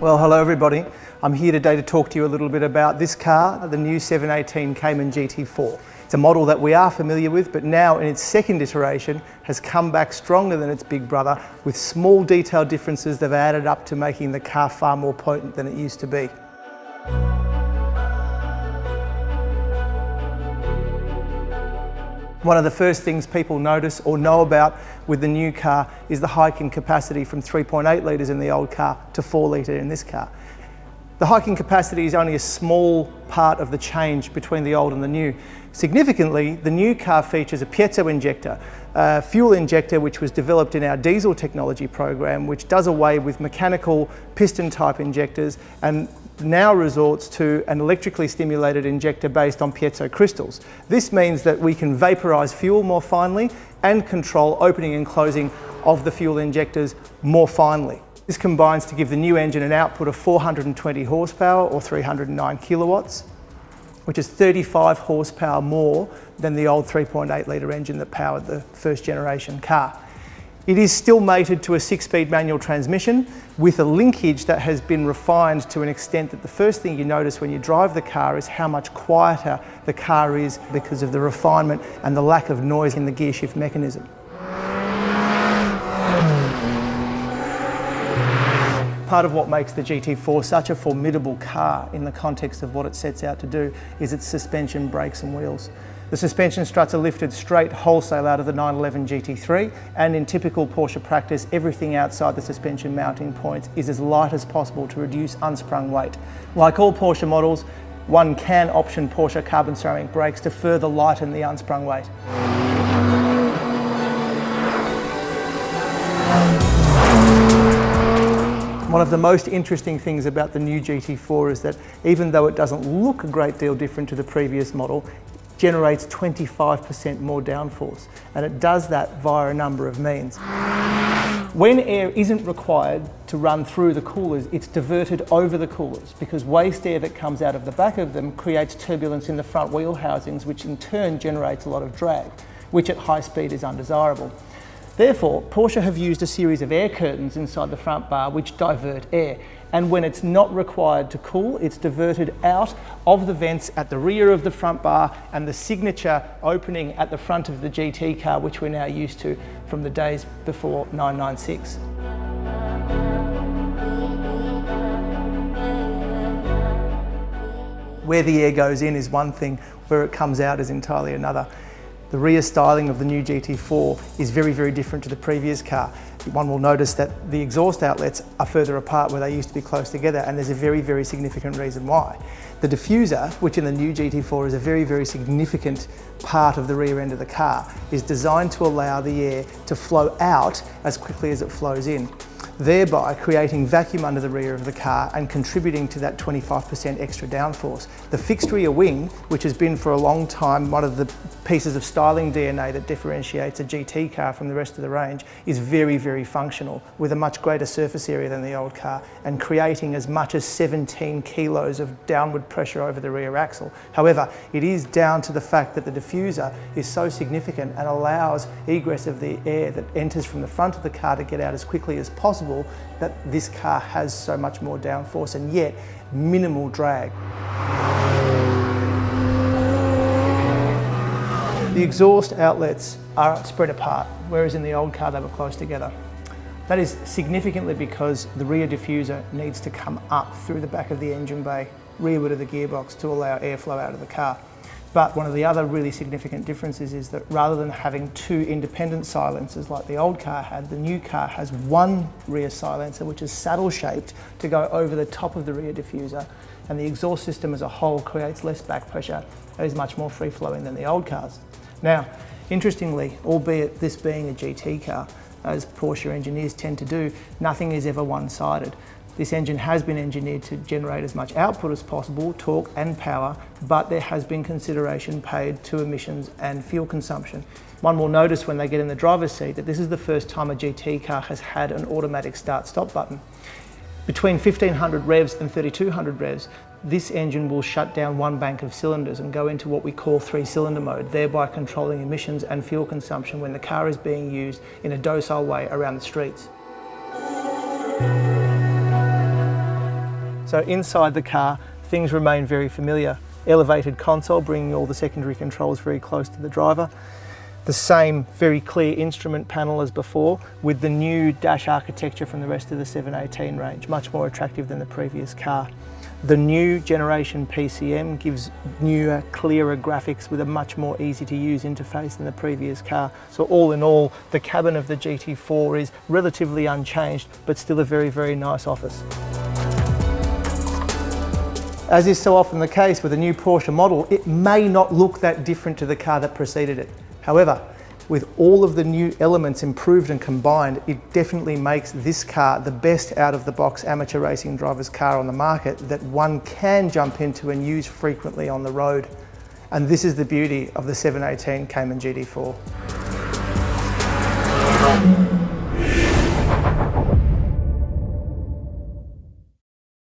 Well, hello everybody. I'm here today to talk to you a little bit about this car, the new 718 Cayman GT4. It's a model that we are familiar with, but now in its second iteration has come back stronger than its big brother with small detail differences that have added up to making the car far more potent than it used to be. One of the first things people notice or know about with the new car is the hike in capacity from 3.8 litres in the old car to 4 litre in this car. The hike in capacity is only a small part of the change between the old and the new. Significantly, the new car features a piezo injector, a fuel injector which was developed in our diesel technology program, which does away with mechanical piston type injectors and now resorts to an electrically stimulated injector based on piezo crystals. This means that we can vaporise fuel more finely and control opening and closing of the fuel injectors more finely. This combines to give the new engine an output of 420 horsepower or 309 kilowatts, which is 35 horsepower more than the old 3.8 litre engine that powered the first generation car. It is still mated to a 6-speed manual transmission with a linkage that has been refined to an extent that the first thing you notice when you drive the car is how much quieter the car is because of the refinement and the lack of noise in the gear shift mechanism. Part of what makes the GT4 such a formidable car in the context of what it sets out to do is its suspension, brakes and wheels. The suspension struts are lifted straight wholesale out of the 911 GT3, and in typical Porsche practice, everything outside the suspension mounting points is as light as possible to reduce unsprung weight. Like all Porsche models, one can option Porsche carbon ceramic brakes to further lighten the unsprung weight. One of the most interesting things about the new GT4 is that even though it doesn't look a great deal different to the previous model, it generates 25% more downforce, and it does that via a number of means. When air isn't required to run through the coolers, it's diverted over the coolers because waste air that comes out of the back of them creates turbulence in the front wheel housings, which in turn generates a lot of drag, which at high speed is undesirable. Therefore, Porsche have used a series of air curtains inside the front bar which divert air, and when it's not required to cool, it's diverted out of the vents at the rear of the front bar and the signature opening at the front of the GT car, which we're now used to from the days before 996. Where the air goes in is one thing, where it comes out is entirely another. The rear styling of the new GT4 is very, very different to the previous car. One will notice that the exhaust outlets are further apart where they used to be close together, and there's a very, very significant reason why. The diffuser, which in the new GT4 is a very, very significant part of the rear end of the car, is designed to allow the air to flow out as quickly as it flows in, thereby creating vacuum under the rear of the car and contributing to that 25% extra downforce. The fixed rear wing, which has been for a long time one of the pieces of styling DNA that differentiates a GT car from the rest of the range, is very, very functional with a much greater surface area than the old car and creating as much as 17 kilos of downward pressure over the rear axle. However, it is down to the fact that the diffuser is so significant and allows egress of the air that enters from the front of the car to get out as quickly as possible that this car has so much more downforce and yet minimal drag. The exhaust outlets are spread apart, whereas in the old car they were close together. That is significantly because the rear diffuser needs to come up through the back of the engine bay, rearward of the gearbox, to allow airflow out of the car. But one of the other really significant differences is that rather than having two independent silencers like the old car had, the new car has one rear silencer which is saddle shaped to go over the top of the rear diffuser, and the exhaust system as a whole creates less back pressure and is much more free flowing than the old cars. Now, interestingly, albeit this being a GT car, as Porsche engineers tend to do, nothing is ever one-sided. This engine has been engineered to generate as much output as possible, torque and power, but there has been consideration paid to emissions and fuel consumption. One will notice when they get in the driver's seat that this is the first time a GT car has had an automatic start-stop button. Between 1500 revs and 3200 revs, this engine will shut down one bank of cylinders and go into what we call 3-cylinder mode, thereby controlling emissions and fuel consumption when the car is being used in a docile way around the streets. So inside the car, things remain very familiar. Elevated console, bringing all the secondary controls very close to the driver. The same very clear instrument panel as before, with the new dash architecture from the rest of the 718 range, much more attractive than the previous car. The new generation PCM gives newer, clearer graphics with a much more easy to use interface than the previous car. So all in all, the cabin of the GT4 is relatively unchanged, but still a very, very nice office. As is so often the case with a new Porsche model, it may not look that different to the car that preceded it. However, with all of the new elements improved and combined, it definitely makes this car the best out-of-the-box amateur racing driver's car on the market that one can jump into and use frequently on the road. And this is the beauty of the 718 Cayman GT4.